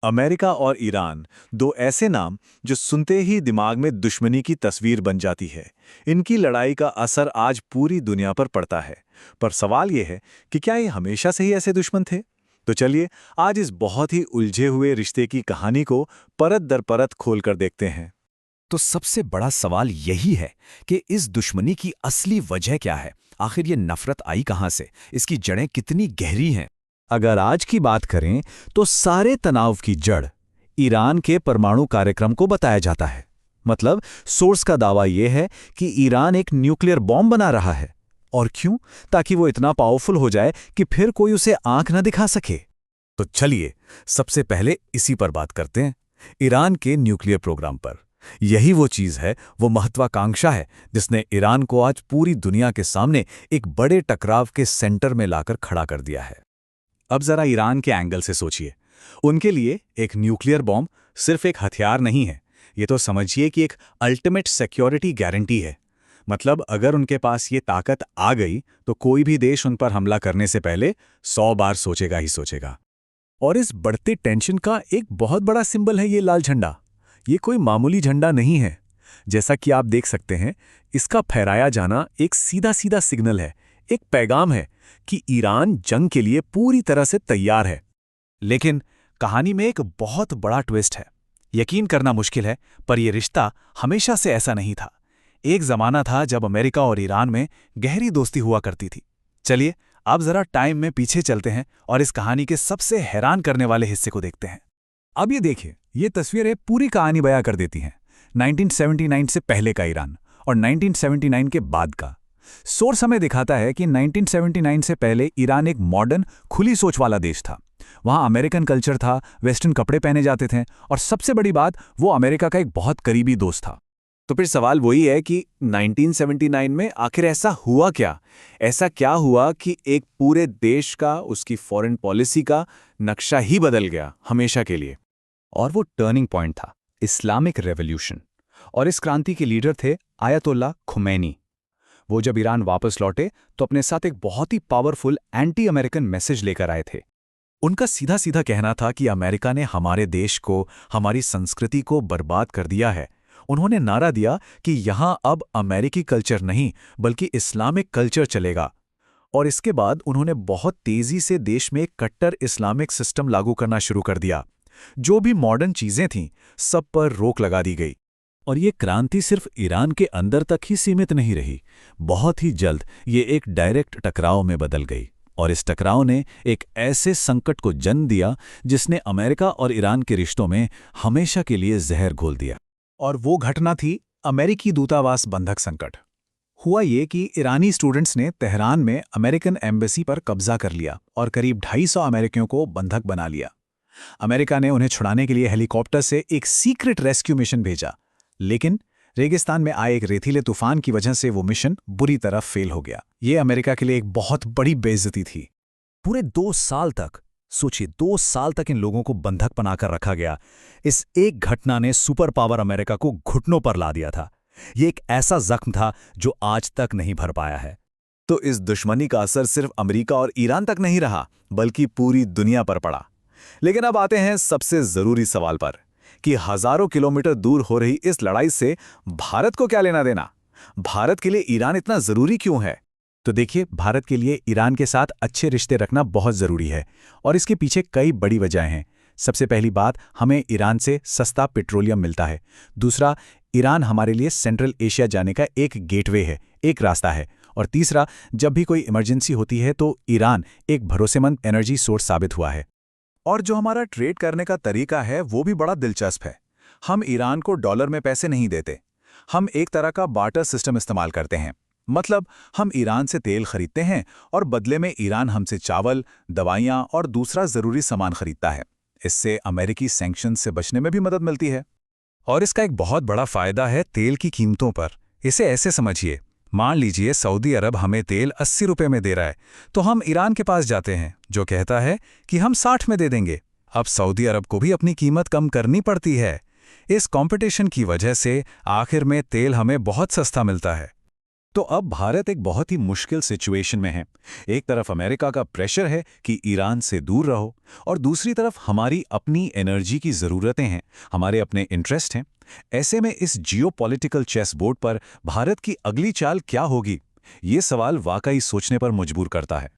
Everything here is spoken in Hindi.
अमेरिका और ईरान, दो ऐसे नाम जो सुनते ही दिमाग में दुश्मनी की तस्वीर बन जाती है। इनकी लड़ाई का असर आज पूरी दुनिया पर पड़ता है। पर सवाल यह है कि क्या ये हमेशा से ही ऐसे दुश्मन थे? तो चलिए आज इस बहुत ही उलझे हुए रिश्ते की कहानी को परत दर परत खोलकर देखते हैं। तो सबसे बड़ा सवाल यही है कि इस दुश्मनी की असली वजह क्या है। आखिर ये नफरत आई कहां से, इसकी जड़ें कितनी गहरी हैं। अगर आज की बात करें तो सारे तनाव की जड़ ईरान के परमाणु कार्यक्रम को बताया जाता है। मतलब सोर्स का दावा यह है कि ईरान एक न्यूक्लियर बॉम्ब बना रहा है। और क्यों? ताकि वो इतना पावरफुल हो जाए कि फिर कोई उसे आंख न दिखा सके। तो चलिए सबसे पहले इसी पर बात करते हैं, ईरान के न्यूक्लियर प्रोग्राम पर। यही वो चीज है, वो महत्वाकांक्षा है जिसने ईरान को आज पूरी दुनिया के सामने एक बड़े टकराव के सेंटर में लाकर खड़ा कर दिया है। अब जरा ईरान के एंगल से सोचिए। उनके लिए एक न्यूक्लियर बॉम्ब सिर्फ एक हथियार नहीं है, ये तो समझिए कि एक अल्टीमेट सिक्योरिटी गारंटी है। मतलब अगर उनके पास ये ताकत आ गई तो कोई भी देश उन पर हमला करने से पहले 100 बार सोचेगा ही सोचेगा। और इस बढ़ते टेंशन का एक बहुत बड़ा सिंबल है ये लाल झंडा। ये कोई मामूली झंडा नहीं है। जैसा कि आप देख सकते हैं, इसका फहराया जाना एक सीधा सीधा सिग्नल है, एक पैगाम है कि ईरान जंग के लिए पूरी तरह से तैयार है। लेकिन कहानी में एक बहुत बड़ा ट्विस्ट है। यकीन करना मुश्किल है, पर यह रिश्ता हमेशा से ऐसा नहीं था। एक जमाना था जब अमेरिका और ईरान में गहरी दोस्ती हुआ करती थी। चलिए अब जरा टाइम में पीछे चलते हैं और इस कहानी के सबसे हैरान करने वाले हिस्से को देखते हैं। अब ये देखिए, ये तस्वीरें पूरी कहानी बयां कर देती हैं। 1979 से पहले का ईरान और 1979 के बाद का। सोर्स हमें दिखाता है कि 1979 से पहले ईरान एक मॉडर्न, खुली सोच वाला देश था। वहाँ अमेरिकन कल्चर था, वेस्टर्न कपड़े पहने जाते थे और सबसे बड़ी बात, वो अमेरिका का एक बहुत करीबी दोस्त था। तो फिर सवाल वही है कि 1979 में आखिर ऐसा हुआ क्या? ऐसा क्या हुआ कि एक पूरे देश का, उसकी फॉरेन पॉलिसी का नक्शा ही बदल गया हमेशा के लिए? और वो टर्निंग पॉइंट था इस्लामिक रेवोल्यूशन। और इस क्रांति के लीडर थे आयतुल्ला खुमैनी। वो जब ईरान वापस लौटे तो अपने साथ एक बहुत ही पावरफुल एंटी अमेरिकन मैसेज लेकर आए थे। उनका सीधा सीधा कहना था कि अमेरिका ने हमारे देश को, हमारी संस्कृति को बर्बाद कर दिया है। उन्होंने नारा दिया कि यहां अब अमेरिकी कल्चर नहीं बल्कि इस्लामिक कल्चर चलेगा। और इसके बाद उन्होंने बहुत तेजी से देश में एक कट्टर इस्लामिक सिस्टम लागू करना शुरू कर दिया। जो भी मॉडर्न चीजें थीं, सब पर रोक लगा दी गई। और ये क्रांति सिर्फ ईरान के अंदर तक ही सीमित नहीं रही। बहुत ही जल्द ये एक डायरेक्ट टकराव में बदल गई। और इस टकराव ने एक ऐसे संकट को जन्म दिया जिसने अमेरिका और ईरान के रिश्तों में हमेशा के लिए जहर घोल दिया। और वो घटना थी अमेरिकी दूतावास बंधक संकट। हुआ ये कि ईरानी स्टूडेंट्स ने तेहरान में अमेरिकन एम्बेसी पर कब्जा कर लिया और करीब 250 अमेरिकियों को बंधक बना लिया। अमेरिका ने उन्हें छुड़ाने के लिए हेलीकॉप्टर से एक सीक्रेट रेस्क्यू मिशन भेजा, लेकिन रेगिस्तान में आए एक रेतीले तूफान की वजह से वो मिशन बुरी तरह फेल हो गया। ये अमेरिका के लिए एक बहुत बड़ी बेइज्जती थी। पूरे 2 साल तक, सोचिए 2 साल तक इन लोगों को बंधक बनाकर रखा गया। इस एक घटना ने सुपर पावर अमेरिका को घुटनों पर ला दिया था। ये एक ऐसा जख्म था जो आज तक नहीं भर पाया है। तो इस दुश्मनी का असर सिर्फ अमेरिका और ईरान तक नहीं रहा, बल्कि पूरी दुनिया पर पड़ा। लेकिन अब आते हैं सबसे जरूरी सवाल पर कि हजारों किलोमीटर दूर हो रही इस लड़ाई से भारत को क्या लेना देना? भारत के लिए ईरान इतना जरूरी क्यों है? तो देखिए, भारत के लिए ईरान के साथ अच्छे रिश्ते रखना बहुत ज़रूरी है और इसके पीछे कई बड़ी वजहें हैं। सबसे पहली बात, हमें ईरान से सस्ता पेट्रोलियम मिलता है। दूसरा, ईरान हमारे लिए सेंट्रल एशिया जाने का एक गेटवे है, एक रास्ता है। और तीसरा, जब भी कोई इमरजेंसी होती है तो ईरान एक भरोसेमंद एनर्जी सोर्स साबित हुआ है। और जो हमारा ट्रेड करने का तरीका है वो भी बड़ा दिलचस्प है। हम ईरान को डॉलर में पैसे नहीं देते, हम एक तरह का बार्टर सिस्टम इस्तेमाल करते हैं। मतलब हम ईरान से तेल खरीदते हैं और बदले में ईरान हमसे चावल, दवाइयाँ और दूसरा ज़रूरी सामान खरीदता है। इससे अमेरिकी सैंक्शन से बचने में भी मदद मिलती है। और इसका एक बहुत बड़ा फायदा है तेल की कीमतों पर। इसे ऐसे समझिए, मान लीजिए सऊदी अरब हमें तेल 80 रुपये में दे रहा है, तो हम ईरान के पास जाते हैं जो कहता है कि हम 60 में दे देंगे। अब सऊदी अरब को भी अपनी कीमत कम करनी पड़ती है। इस कंपटीशन की वजह से आखिर में तेल हमें बहुत सस्ता मिलता है। तो अब भारत एक बहुत ही मुश्किल सिचुएशन में है। एक तरफ अमेरिका का प्रेशर है कि ईरान से दूर रहो, और दूसरी तरफ हमारी अपनी एनर्जी की ज़रूरतें हैं, हमारे अपने इंटरेस्ट हैं। ऐसे में इस जियोपॉलिटिकल चेस बोर्ड पर भारत की अगली चाल क्या होगी? ये सवाल वाकई सोचने पर मजबूर करता है।